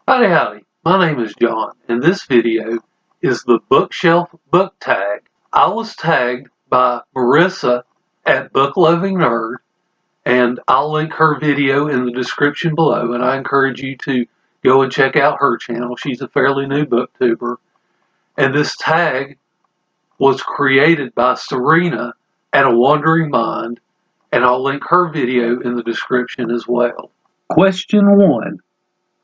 Howdy howdy, my name is John, and this video is the bookshelf book tag. I was tagged by Marissa at Book Loving Nerd, and I'll link her video in the description below, and I encourage you to go and check out her channel. She's a fairly new booktuber. And this tag was created by Serena at A Wandering Mind, and I'll link her video in the description as well. Question 1.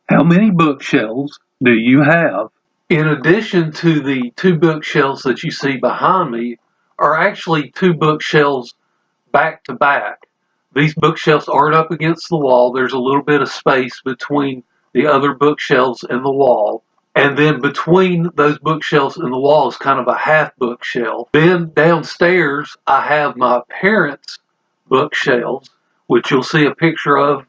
How many bookshelves do you have? In addition to the two bookshelves that you see behind me are actually two bookshelves back to back. These bookshelves aren't up against the wall. There's a little bit of space between the other bookshelves and the wall. And then between those bookshelves and the wall is kind of a half bookshelf. Then downstairs I have my parents' bookshelves, which you'll see a picture of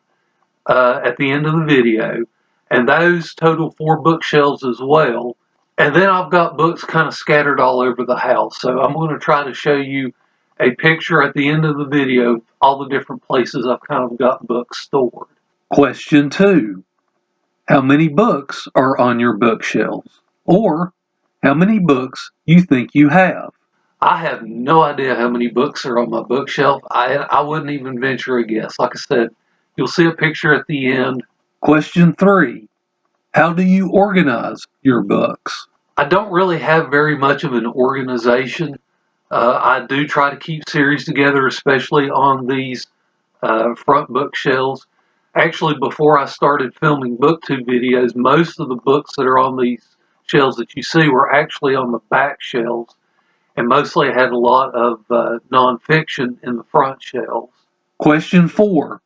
at the end of the video. And those total 4 bookshelves as well. And then I've got books kind of scattered all over the house. So I'm going to try to show you a picture at the end of the video of all the different places I've kind of got books stored. Question 2. How many books are on your bookshelves? Or how many books you think you have? I have no idea how many books are on my bookshelf. I wouldn't even venture a guess. Like I said, you'll see a picture at the end. Question 3. How do you organize your books? I don't really have very much of an organization. I do try to keep series together, especially on these front bookshelves. Actually, before I started filming booktube videos, most of the books that are on these shelves that you see were actually on the back shelves, and mostly I had a lot of nonfiction in the front shelves. Question 4.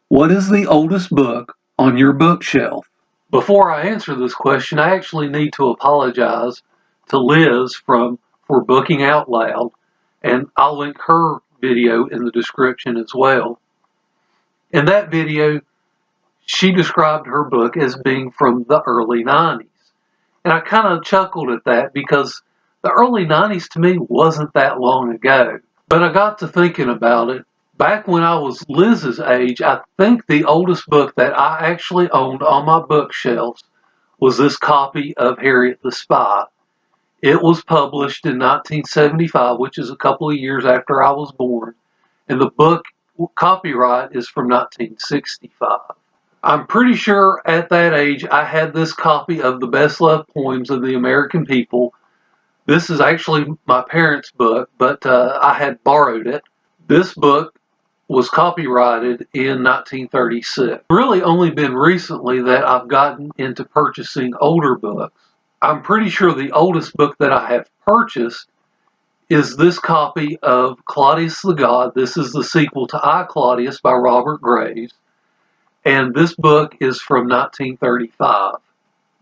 What is the oldest book on your bookshelf? Before I answer this question, I actually need to apologize to Liz for Booking Out Loud, and I'll link her video in the description as well. In that video, she described her book as being from the early 90s. And I kind of chuckled at that because the early 90s to me wasn't that long ago. But I got to thinking about it. Back when I was Liz's age, I think the oldest book that I actually owned on my bookshelves was this copy of Harriet the Spy. It was published in 1975, which is a couple of years after I was born, and the book copyright is from 1965. I'm pretty sure at that age I had this copy of the best-loved poems of the American people. This is actually my parents' book, but I had borrowed it. This book was copyrighted in 1936. Really only been recently that I've gotten into purchasing older books. I'm pretty sure the oldest book that I have purchased is this copy of Claudius the God. This is the sequel to I, Claudius by Robert Graves. And this book is from 1935.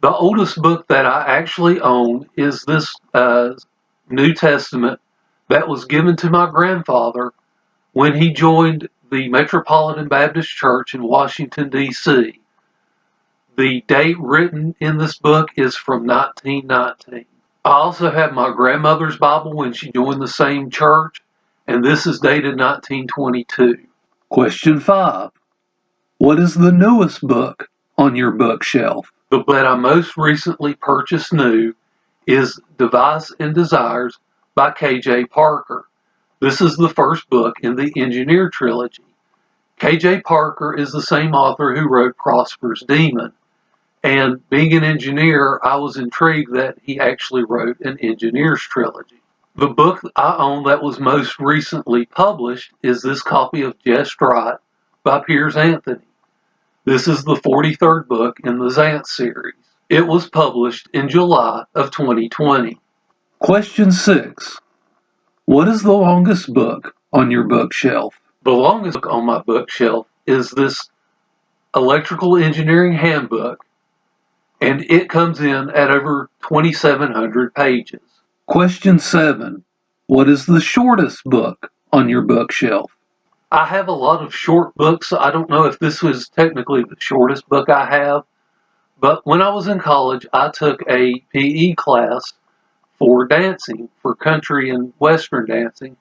The oldest book that I actually own is this New Testament that was given to my grandfather when he joined the Metropolitan Baptist Church in Washington, D.C. The date written in this book is from 1919. I also have my grandmother's Bible when she joined the same church, and this is dated 1922. Question 5. What is the newest book on your bookshelf? The book that I most recently purchased new is Device and Desires by K.J. Parker. This is the first book in the Engineer trilogy. K.J. Parker is the same author who wrote Prosper's Demon. And being an engineer, I was intrigued that he actually wrote an Engineer's trilogy. The book I own that was most recently published is this copy of Jest Right by Piers Anthony. This is the 43rd book in the Zant series. It was published in July of 2020. Question 6. What is the longest book on your bookshelf? The longest book on my bookshelf is this Electrical Engineering Handbook, and it comes in at over 2,700 pages. Question 7. What is the shortest book on your bookshelf? I have a lot of short books. I don't know if this was technically the shortest book I have, but when I was in college, I took a PE class for dancing, for country and western dancing,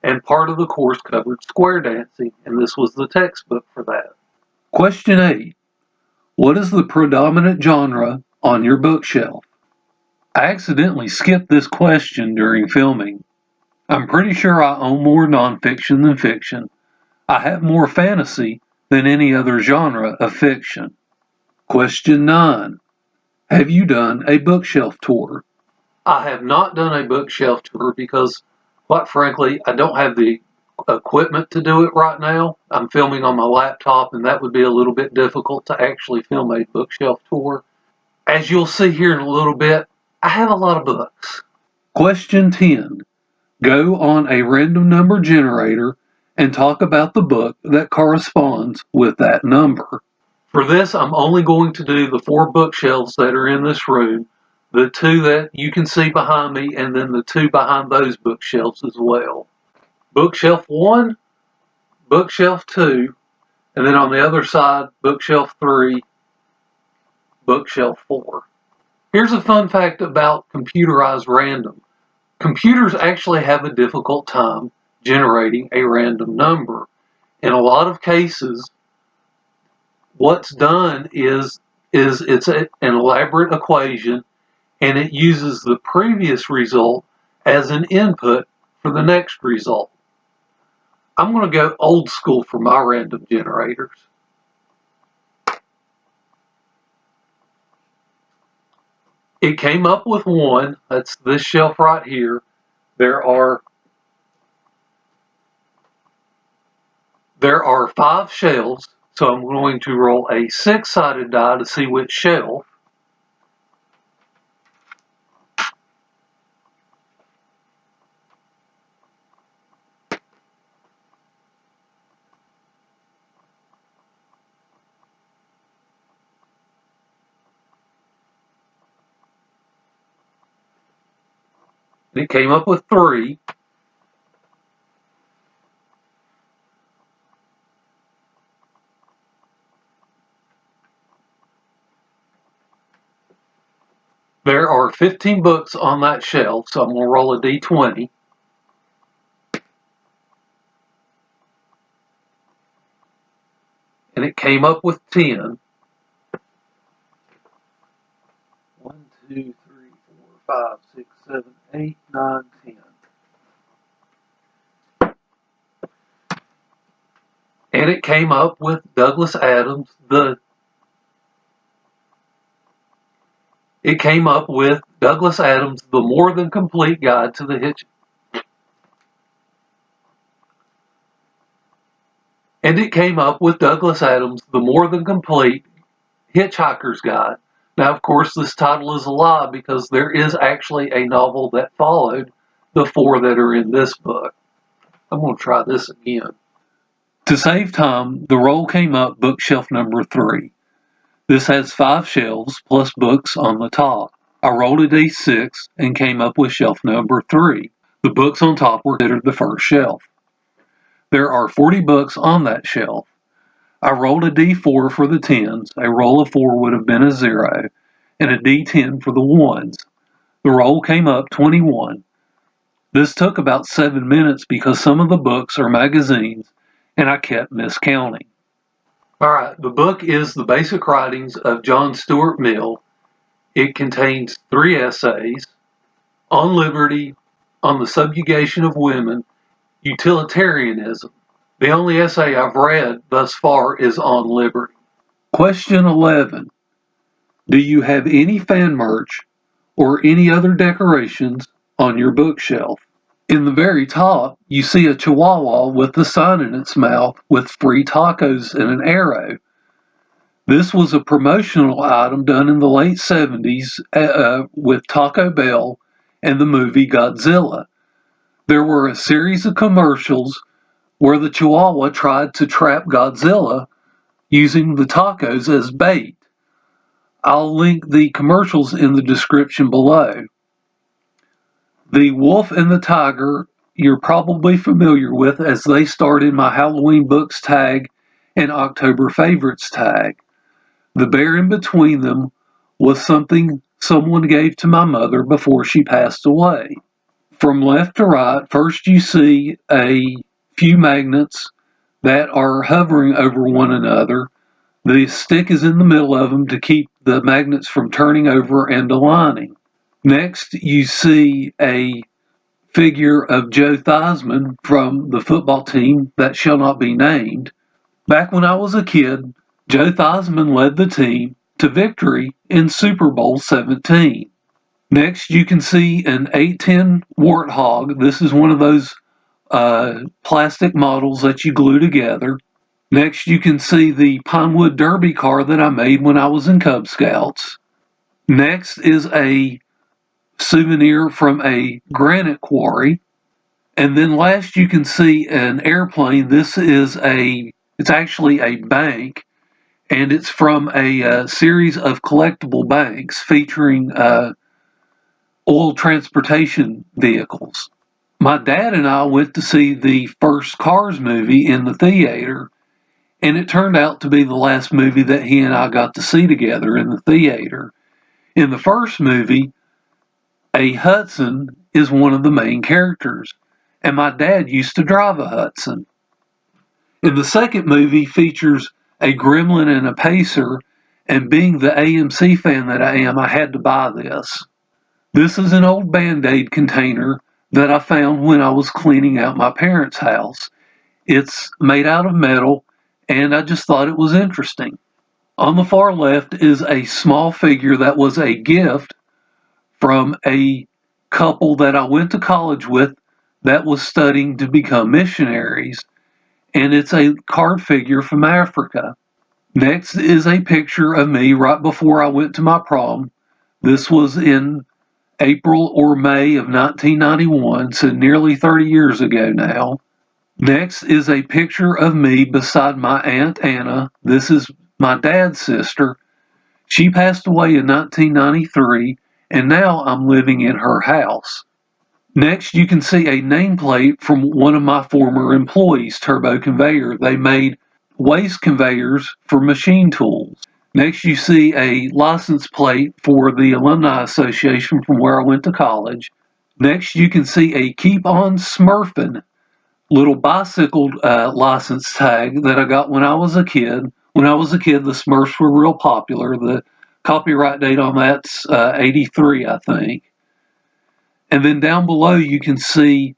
and part of the course covered square dancing, and this was the textbook for that. Question 8. What is the predominant genre on your bookshelf? I accidentally skipped this question during filming. I'm pretty sure I own more nonfiction than fiction. I have more fantasy than any other genre of fiction. Question 9. Have you done a bookshelf tour? I have not done a bookshelf tour because, quite frankly, I don't have the equipment to do it right now. I'm filming on my laptop, and that would be a little bit difficult to actually film a bookshelf tour. As you'll see here in a little bit, I have a lot of books. Question 10. Go on a random number generator and talk about the book that corresponds with that number. For this, I'm only going to do the 4 bookshelves that are in this room, the 2 that you can see behind me, and then the 2 behind those bookshelves as well. Bookshelf 1, bookshelf 2, and then on the other side, bookshelf 3, bookshelf 4. Here's a fun fact about computerized random. Computers actually have a difficult time generating a random number. In a lot of cases, what's done is it's an elaborate equation, and it uses the previous result as an input for the next result. I'm going to go old school for my random generators. It came up with 1. That's this shelf right here. There are 5 shelves, so I'm going to roll a 6-sided die to see which shelf. It came up with 3. There are 15 books on that shelf, so I'm going to roll a d20. And it came up with 10. 1, 2, 3, 4, 5, 6, 7, 8, 9, 10. And it came up with Douglas Adams, the more than complete guide to the Hitchhiker's Guide. Now, of course, this title is a lie because there is actually a novel that followed the 4 that are in this book. I'm going to try this again. To save time, the roll came up bookshelf number 3. This has 5 shelves plus books on the top. I rolled a d6 and came up with shelf number 3. The books on top were considered the first shelf. There are 40 books on that shelf. I rolled a d4 for the 10s. A roll of 4 would have been a 0, and a d10 for the 1s. The roll came up 21. This took about 7 minutes because some of the books are magazines, and I kept miscounting. Alright, the book is The Basic Writings of John Stuart Mill. It contains 3 essays on liberty, on the subjugation of women, utilitarianism. The only essay I've read thus far is on liberty. Question 11. Do you have any fan merch or any other decorations on your bookshelf? In the very top, you see a chihuahua with the sign in its mouth with free tacos and an arrow. This was a promotional item done in the late 70s with Taco Bell and the movie Godzilla. There were a series of commercials where the chihuahua tried to trap Godzilla using the tacos as bait. I'll link the commercials in the description below. The wolf and the tiger you're probably familiar with as they starred in my Halloween books tag and October favorites tag. The bear in between them was something someone gave to my mother before she passed away. From left to right, first you see a few magnets that are hovering over one another. The stick is in the middle of them to keep the magnets from turning over and aligning. Next, you see a figure of Joe Theismann from the football team that shall not be named. Back when I was a kid, Joe Theismann led the team to victory in Super Bowl 17. Next, you can see an 810 Warthog. This is one of those plastic models that you glue together. Next, you can see the Pinewood Derby car that I made when I was in Cub Scouts. Next is a souvenir from a granite quarry. And then last, you can see an airplane. It's actually a bank, and it's from a series of collectible banks featuring oil transportation vehicles. My dad and I went to see the first Cars movie in the theater, and it turned out to be the last movie that he and I got to see together in the theater. In the first movie, a Hudson is one of the main characters, and my dad used to drive a Hudson. In the second movie features a gremlin and a pacer, and being the AMC fan that I am, I had to buy this. This is an old Band-Aid container that I found when I was cleaning out my parents' house. It's made out of metal, and I just thought it was interesting. On the far left is a small figure that was a gift from a couple that I went to college with that was studying to become missionaries, and it's a card figure from Africa. Next is a picture of me right before I went to my prom. This was in April or May of 1991, so nearly 30 years ago now. Next is a picture of me beside my Aunt Anna. This is my dad's sister. She passed away in 1993, and now I'm living in her house. Next, you can see a nameplate from one of my former employees, Turbo Conveyor. They made waste conveyors for machine tools. Next, you see a license plate for the Alumni Association from where I went to college. Next, you can see a Keep On Smurfin' little bicycle license tag that I got when I was a kid. When I was a kid, the Smurfs were real popular. The copyright date on that's 83, I think. And then down below, you can see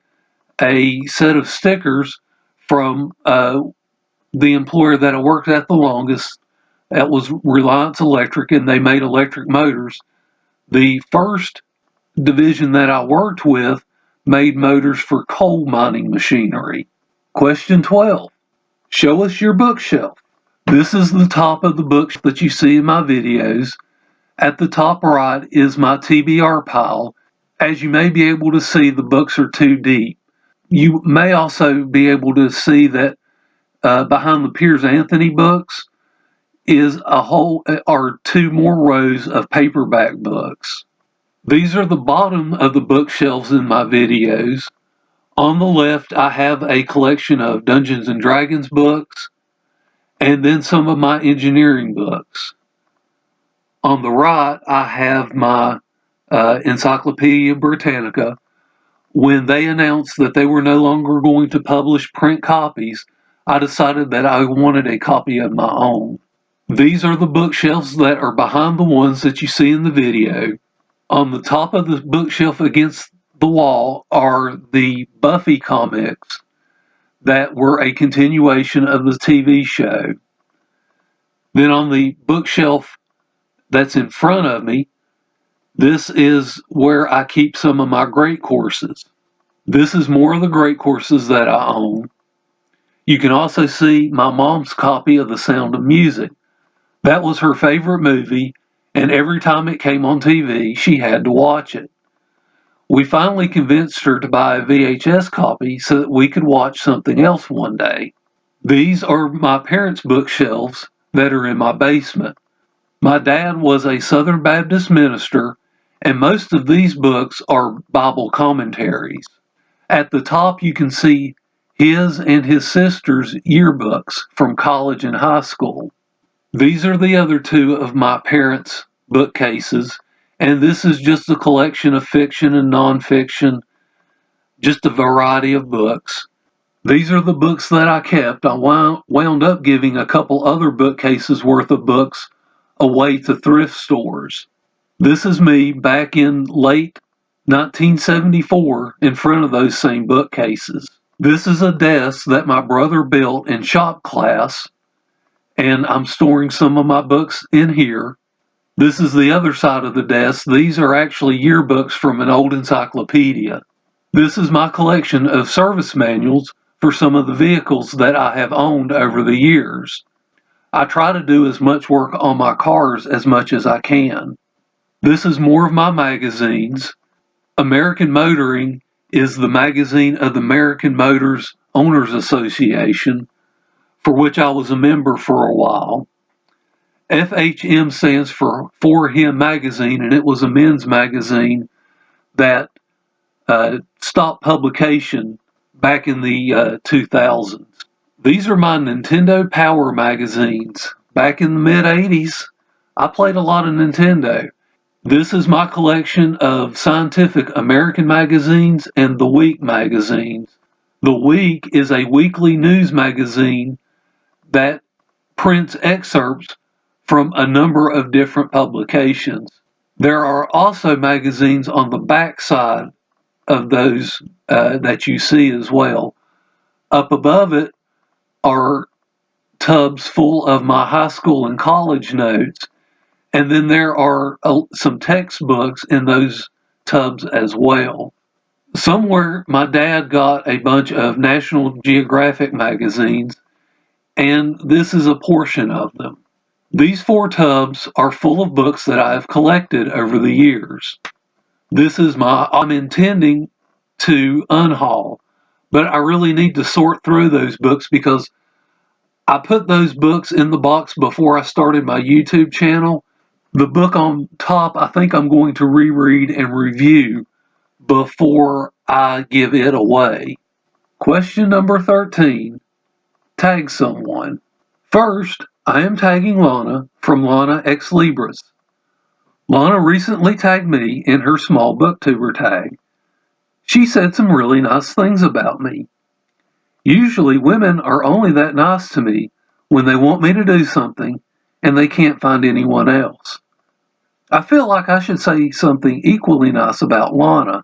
a set of stickers from the employer that I worked at the longest. That was Reliance Electric, and they made electric motors. The first division that I worked with made motors for coal mining machinery. Question 12. Show us your bookshelf. This is the top of the bookshelf that you see in my videos. At the top right is my TBR pile. As you may be able to see, the books are too deep. You may also be able to see that behind the Piers Anthony books is are two more rows of paperback books. These are the bottom of the bookshelves in my videos. On the left, I have a collection of Dungeons and Dragons books, and then some of my engineering books. On the right, I have my Encyclopedia Britannica. When they announced that they were no longer going to publish print copies, I decided that I wanted a copy of my own. These are the bookshelves that are behind the ones that you see in the video. On the top of the bookshelf against the wall are the Buffy comics that were a continuation of the TV show. Then on the bookshelf that's in front of me, this is where I keep some of my great courses. This is more of the great courses that I own. You can also see my mom's copy of The Sound of Music. That was her favorite movie, and every time it came on TV, she had to watch it. We finally convinced her to buy a VHS copy so that we could watch something else one day. These are my parents' bookshelves that are in my basement. My dad was a Southern Baptist minister, and most of these books are Bible commentaries. At the top, you can see his and his sister's yearbooks from college and high school. These are the other two of my parents' bookcases, and this is just a collection of fiction and nonfiction, just a variety of books. These are the books that I kept. I wound up giving a couple other bookcases worth of books away to thrift stores. This is me back in late 1974 in front of those same bookcases. This is a desk that my brother built in shop class, and I'm storing some of my books in here. This is the other side of the desk. These are actually yearbooks from an old encyclopedia. This is my collection of service manuals for some of the vehicles that I have owned over the years. I try to do as much work on my cars as much as I can. This is more of my magazines. American Motoring is the magazine of the American Motors Owners Association, for which I was a member for a while. FHM stands For Him magazine, and it was a men's magazine that stopped publication back in the 2000s. These are my Nintendo Power magazines. Back in the mid-80s, I played a lot of Nintendo. This is my collection of Scientific American magazines and The Week magazines. The Week is a weekly news magazine that prints excerpts from a number of different publications. There are also magazines on the back side of those that you see as well. Up above it are tubs full of my high school and college notes, and then there are some textbooks in those tubs as well. Somewhere my dad got a bunch of National Geographic magazines, and this is a portion of them. These 4 tubs are full of books that I have collected over the years. I'm intending to unhaul, but I really need to sort through those books because I put those books in the box before I started my YouTube channel. The book on top, I think I'm going to reread and review before I give it away. Question number 13. Tag someone. First, I am tagging Lana from Lana Ex Libris. Lana recently tagged me in her small booktuber tag. She said some really nice things about me. Usually women are only that nice to me when they want me to do something and they can't find anyone else. I feel like I should say something equally nice about Lana.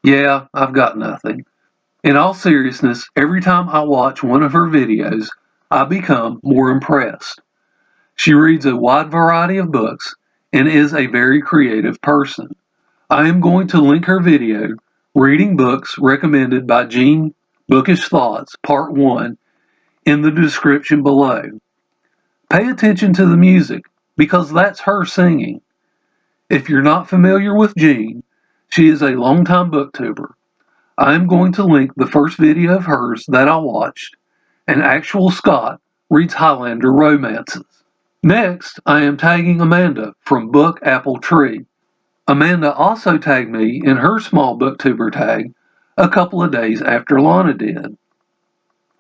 Yeah, I've got nothing. In all seriousness, every time I watch one of her videos, I become more impressed. She reads a wide variety of books and is a very creative person. I am going to link her video, Reading Books Recommended by Jean Bookish Thoughts, Part 1, in the description below. Pay attention to the music, because that's her singing. If you're not familiar with Jean, she is a longtime booktuber. I am going to link the first video of hers that I watched, and Actual Scott reads Highlander romances. Next, I am tagging Amanda from Book Apple Tree. Amanda also tagged me in her small booktuber tag a couple of days after Lana did.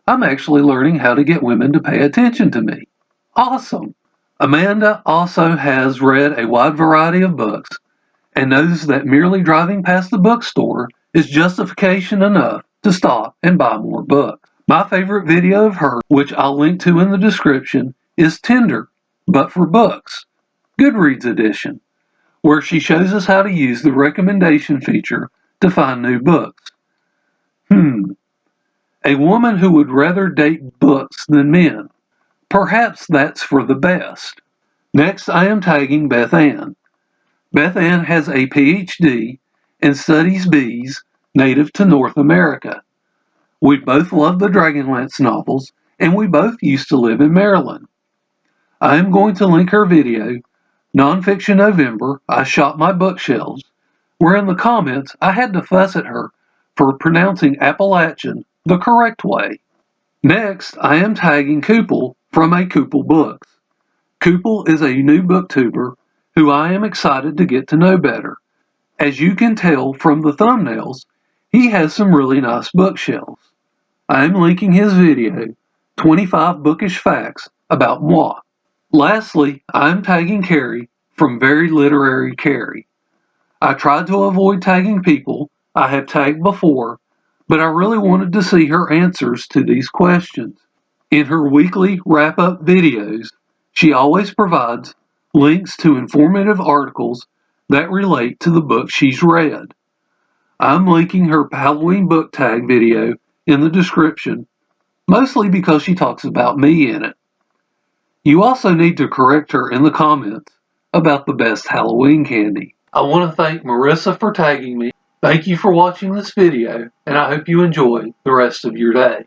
I'm actually learning how to get women to pay attention to me. Awesome! Amanda also has read a wide variety of books and knows that merely driving past the bookstore is justification enough to stop and buy more books. My favorite video of her, which I'll link to in the description, is Tinder, but for books, Goodreads edition, where she shows us how to use the recommendation feature to find new books. A woman who would rather date books than men. Perhaps that's for the best. Next, I am tagging Beth Ann. Beth Ann has a PhD and studies bees native to North America. We both love the Dragonlance novels, and we both used to live in Maryland. I am going to link her video, Nonfiction November, I Shop My Bookshelves, where in the comments I had to fuss at her for pronouncing Appalachian the correct way. Next, I am tagging Koopel from A Koopel Books. Koopel is a new booktuber who I am excited to get to know better. As you can tell from the thumbnails, he has some really nice bookshelves. I am linking his video, 25 Bookish Facts About Moi. Lastly, I am tagging Carrie from Very Literary Carrie. I tried to avoid tagging people I have tagged before, but I really wanted to see her answers to these questions. In her weekly wrap-up videos, she always provides links to informative articles that relate to the book she's read. I'm linking her Halloween book tag video in the description, mostly because she talks about me in it. You also need to correct her in the comments about the best Halloween candy. I want to thank Marissa for tagging me. Thank you for watching this video, and I hope you enjoy the rest of your day.